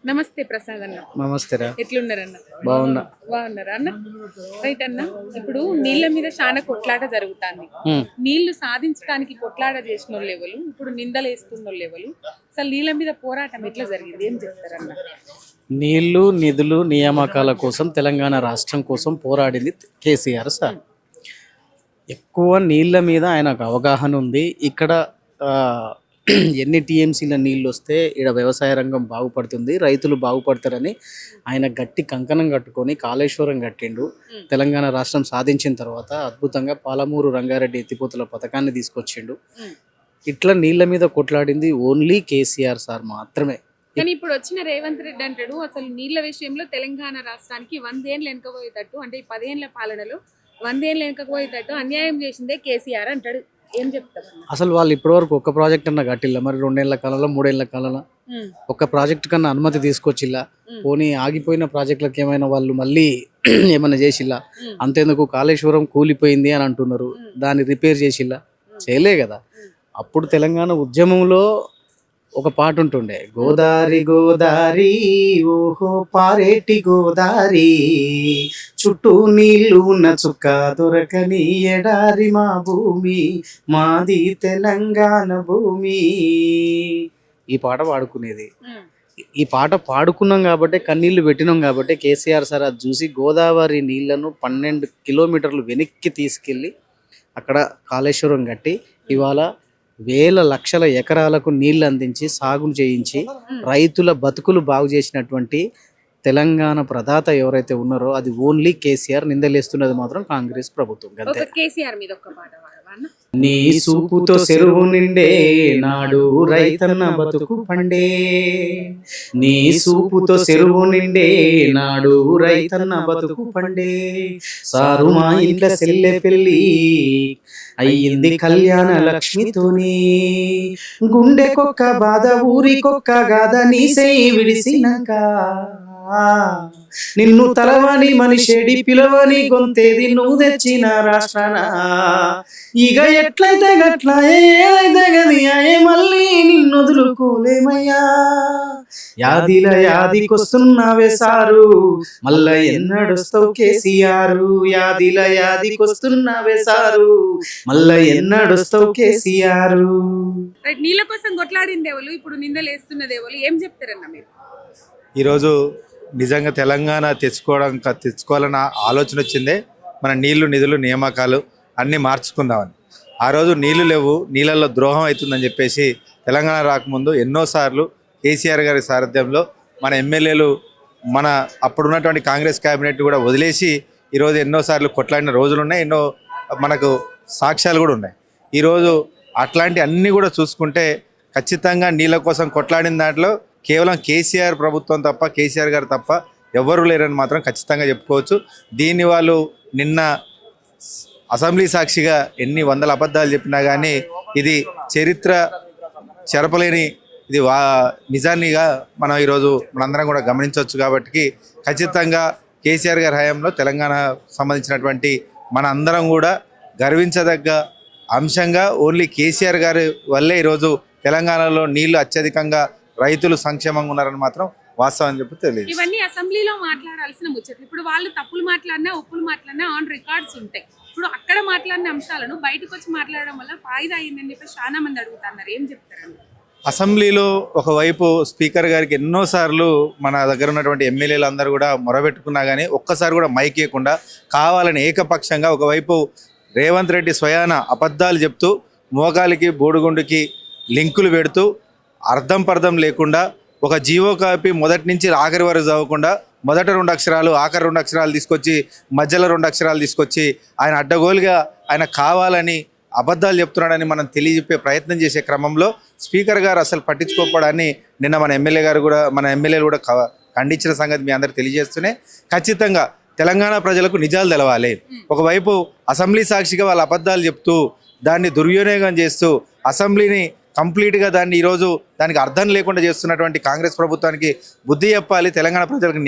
నమస్తే ప్రసాద్ అన్న. నమస్తేరా. ఎట్లున్నారన్న? బాగున్నా. బాగున్నారా అన్న? రైట్ అన్న. ఇప్పుడు నీళ్ళ మీద చాలా కొట్లాట జరుగుతుంది. నీళ్లు సాధించడానికి కొట్లాట చేసిన వాళ్ళు ఎవరు, ఇప్పుడు నిందలు వేస్తున్న వాళ్ళు ఎవరు, అసలు నీళ్ళ మీద పోరాటం ఎట్లా జరిగింది ఏం చెప్తారన్న? నీళ్లు నిధులు నియామకాల కోసం తెలంగాణ రాష్ట్రం కోసం పోరాడింది కేసీఆర్ సార్. ఎక్కువ నీళ్ళ మీద ఆయనకు అవగాహన ఉంది. ఇక్కడ ఎన్ని టీఎంసీల నీళ్ళు వస్తే ఇక్కడ వ్యవసాయ రంగం బాగుపడుతుంది, రైతులు బాగుపడతారని ఆయన గట్టి కంకణం కట్టుకొని కాళేశ్వరం కట్టిండు. తెలంగాణ రాష్ట్రం సాధించిన తర్వాత అద్భుతంగా పాలమూరు రంగారెడ్డి ఎత్తిపోతల పథకాన్ని తీసుకొచ్చిండు. ఇట్లా నీళ్ళ మీద కొట్లాడింది ఓన్లీ కేసీఆర్ సార్ మాత్రమే. కానీ ఇప్పుడు వచ్చిన రేవంత్ రెడ్డి అంటాడు అసలు నీళ్ల విషయంలో తెలంగాణ రాష్ట్రానికి 100 ఏళ్ళు వెనకపోయేటట్టు, అంటే ఈ 10 ఏళ్ల పాలనలో 100 ఏళ్ళు వెనకపోయేటట్టు అన్యాయం చేసిందే కేసీఆర్ అంటాడు. ఏం చెప్తారు? అసలు వాళ్ళు ఇప్పటివరకు ఒక్క ప్రాజెక్ట్ అన్నా కట్టిల్లా? మరి 2 ఏళ్ల కాలంలో 3 ఏళ్ల కాలంలో ఒక్క ప్రాజెక్ట్ కన్నా అనుమతి తీసుకొచ్చిల్లా? పోనీ ఆగిపోయిన ప్రాజెక్టులకు ఏమైనా వాళ్ళు మళ్ళీ ఏమైనా చేసిల్లా? అంతేందుకు కాళేశ్వరం కూలిపోయింది అని అంటున్నారు, దాన్ని రిపేర్ చేసిల్లా? చేయలే కదా. అప్పుడు తెలంగాణ ఉద్యమంలో ఒక పాట ఉంటుండే, గోదారి గోదారి ఓహో పారేటి గోదారి, చుట్టూ నీళ్లు ఉన్న చుక్క దొరకని ఎడారి మా భూమి, మాది తెలంగాణ భూమి. ఈ పాట పాడుకునేది. ఈ పాట పాడుకున్నాం కాబట్టి, కన్నీళ్లు పెట్టినాం కాబట్టి కేసీఆర్ సార్ అది చూసి గోదావరి నీళ్లను 12 కిలోమీటర్లు వెనక్కి తీసుకెళ్ళి అక్కడ కాళేశ్వరం కట్టి ఇవాళ వేల లక్షల ఎకరాలకు నీళ్లు అందించి సాగు చేయించి రైతుల బతుకులు బాగు చేసినటువంటి తెలంగాణ ప్రదాత ఎవరైతే ఉన్నారో అది ఓన్లీ కేసీఆర్. నిందలేస్తున్నది మాత్రం కాంగ్రెస్ ప్రభుత్వం. కేసీఆర్ మీద ఒక పాట పాడవా? నీ సూపుతో చెరువు నిండే నాడు రైతన్న బతుకు పండే, నీ సూపుతో చెరువు నిండే నాడు రైతన్న బతుకు పండే, సారు మా ఇంట్లో సెల్లె పెళ్ళి అయ్యింది కళ్యాణ లక్ష్మితోని, గుండెకొక్క బాధ ఊరికొక్క గాథ నీ చేయి విడిసినాక, నిన్ను తలవని మనిషేడి పిలవని గొంతేది నువ్వు తెచ్చిన రాష్ట్రాన, ఇక ఎట్లయితే గట్లా ఏదైతే గది అయ్యే మళ్ళీ నిన్ను వదులుకోలేమయ్యా, యాదిల యాదికొస్తున్నావే సారు మళ్ళా ఎన్నడొస్తావు కేసీఆర్, యాదిల యాదికొస్తున్నావే సారు మళ్ళా ఎన్నడొస్తావు కేసీఆర్. నీళ్ళ కోసం కొట్లాడింది ఎవరు, ఇప్పుడు నిందలు వేస్తున్నది ఎవరు, ఏం చెప్తారన్న మీరు? ఈరోజు నిజంగా తెలంగాణ తెచ్చుకోవాలన్న ఆలోచన వచ్చిందే మన నీళ్లు నిధులు నియామకాలు అన్నీ మార్చుకుందామని. ఆ రోజు నీళ్లు లేవు, నీళ్ళల్లో ద్రోహం అవుతుందని చెప్పేసి తెలంగాణ రాకముందు ఎన్నోసార్లు కేసీఆర్ గారి సారథ్యంలో మన ఎమ్మెల్యేలు మన అప్పుడున్నటువంటి కాంగ్రెస్ క్యాబినెట్ కూడా వదిలేసి ఈరోజు ఎన్నోసార్లు కొట్లాడిన రోజులు ఉన్నాయి, ఎన్నో మనకు సాక్ష్యాలు కూడా ఉన్నాయి. ఈరోజు అట్లాంటి అన్నీ కూడా చూసుకుంటే ఖచ్చితంగా నీళ్ళ కోసం కొట్లాడిన దాంట్లో కేవలం కేసీఆర్ ప్రభుత్వం తప్ప, కేసీఆర్ గారు తప్ప ఎవ్వరూ లేరని మాత్రం ఖచ్చితంగా చెప్పుకోవచ్చు. దీన్ని వాళ్ళు నిన్న అసెంబ్లీ సాక్షిగా ఎన్ని వందల అబద్ధాలు చెప్పినా కానీ ఇది చరిత్ర చెరపలేని ఇది నిజాన్నిగా మనం ఈరోజు మనందరం కూడా గమనించవచ్చు. కాబట్టి ఖచ్చితంగా కేసీఆర్ గారి హయాంలో తెలంగాణ సంబంధించినటువంటి మన అందరం కూడా గర్వించదగ్గ అంశంగా ఓన్లీ కేసీఆర్ గారి వల్లే ఈరోజు తెలంగాణలో నీళ్లు అత్యధికంగా రైతులు సంక్షేమంగా ఉన్నారని మాత్రం వాస్తవం అని చెప్పి తెలియదు. ఇవన్నీ అసెంబ్లీలో మాట్లాడాల్సిన ముచ్చట్లు. ఇప్పుడు వాళ్ళు తప్పులు మాట్లాడినా ఒప్పులు మాట్లాడినా ఆన్ రికార్డ్స్ ఉంటాయి. ఇప్పుడు అక్కడ మాట్లాడిన అంశాలను బయటకు వచ్చి మాట్లాడడం వల్ల ఫాయిదా అయిందని చెప్పి చాలా మంది అడుగుతున్నారు. ఏం చెప్తారండి? అసెంబ్లీలో ఒకవైపు స్పీకర్ గారికి ఎన్నోసార్లు మన దగ్గర ఉన్నటువంటి ఎమ్మెల్యేలు అందరూ కూడా మొరబెట్టుకున్నా కానీ ఒక్కసారి కూడా మైక్ ఇవ్వకుండా కావాలని ఏకపక్షంగా ఒకవైపు రేవంత్ రెడ్డి స్వయాన అబద్ధాలు చెప్తూ మోగాలికి బోడుగుండుకి లింకులు పెడుతూ అర్థం పర్థం లేకుండా ఒక జీవో కాపీ మొదటి నుంచి ఆఖరి వరకు చదవకుండా మొదట 2 అక్షరాలు ఆఖరి 2 అక్షరాలు తీసుకొచ్చి మధ్యలో 2 అక్షరాలు తీసుకొచ్చి ఆయన అడ్డగోలుగా ఆయన కావాలని అబద్ధాలు చెప్తున్నాడని మనం తెలియజెప్పే ప్రయత్నం చేసే క్రమంలో స్పీకర్ గారు అసలు పట్టించుకోకపోవడాన్ని నిన్న మన ఎమ్మెల్యేలు కూడా ఖండించిన సంగతి మీ అందరికి తెలియజేస్తూనే ఖచ్చితంగా తెలంగాణ ప్రజలకు నిజాలు తెలవాలి. ఒకవైపు అసెంబ్లీ సాక్షిగా వాళ్ళ అబద్ధాలు చెప్తూ దాన్ని దుర్వినియోగం చేస్తూ అసెంబ్లీని కంప్లీట్గా దాన్ని ఈరోజు దానికి అర్థం లేకుండా చేస్తున్నటువంటి కాంగ్రెస్ ప్రభుత్వానికి బుద్ధి చెప్పాలి. తెలంగాణ ప్రజలకు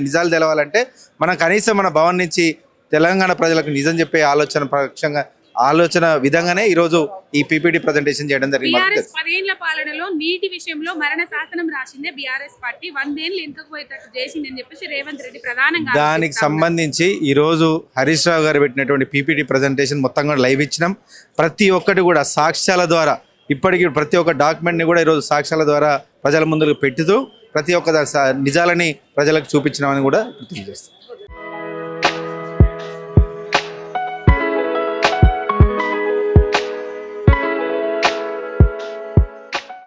నిజాలు తెలవాలంటే మనం కనీసం మన భవన్ నుంచి తెలంగాణ ప్రజలకు నిజం చెప్పే ఆలోచన పక్షంగా ఆలోచన విధంగానే ఈరోజు ఈ పీపీటీ ప్రజెంటేషన్ చేయడం జరిగింది. బీఆర్ఎస్ 10 ఏళ్ల పాలనలో నీటి విషయంలో మరణ శాసనం రాసిందే బీఆర్ఎస్ పార్టీ 100 ఏళ్ళు ఇంకపోయేటట్టు చేసిందని చెప్పేసి రేవంత్ రెడ్డి ప్రధానంగా దానికి సంబంధించి ఈరోజు హరీష్ రావు గారు పెట్టినటువంటి పీపీటీ ప్రజెంటేషన్ మొత్తం కూడా లైవ్ ఇచ్చినాం. ప్రతి ఒక్కటి కూడా సాక్ష్యాల ద్వారా ఇప్పటికీ ప్రతి ఒక్క డాక్యుమెంట్ని కూడా ఈరోజు సాక్ష్యాల ద్వారా ప్రజల ముందుకు పెట్టుతూ ప్రతి ఒక్క నిజాలని ప్రజలకు చూపించినామని కూడా తెలియజేస్తాం.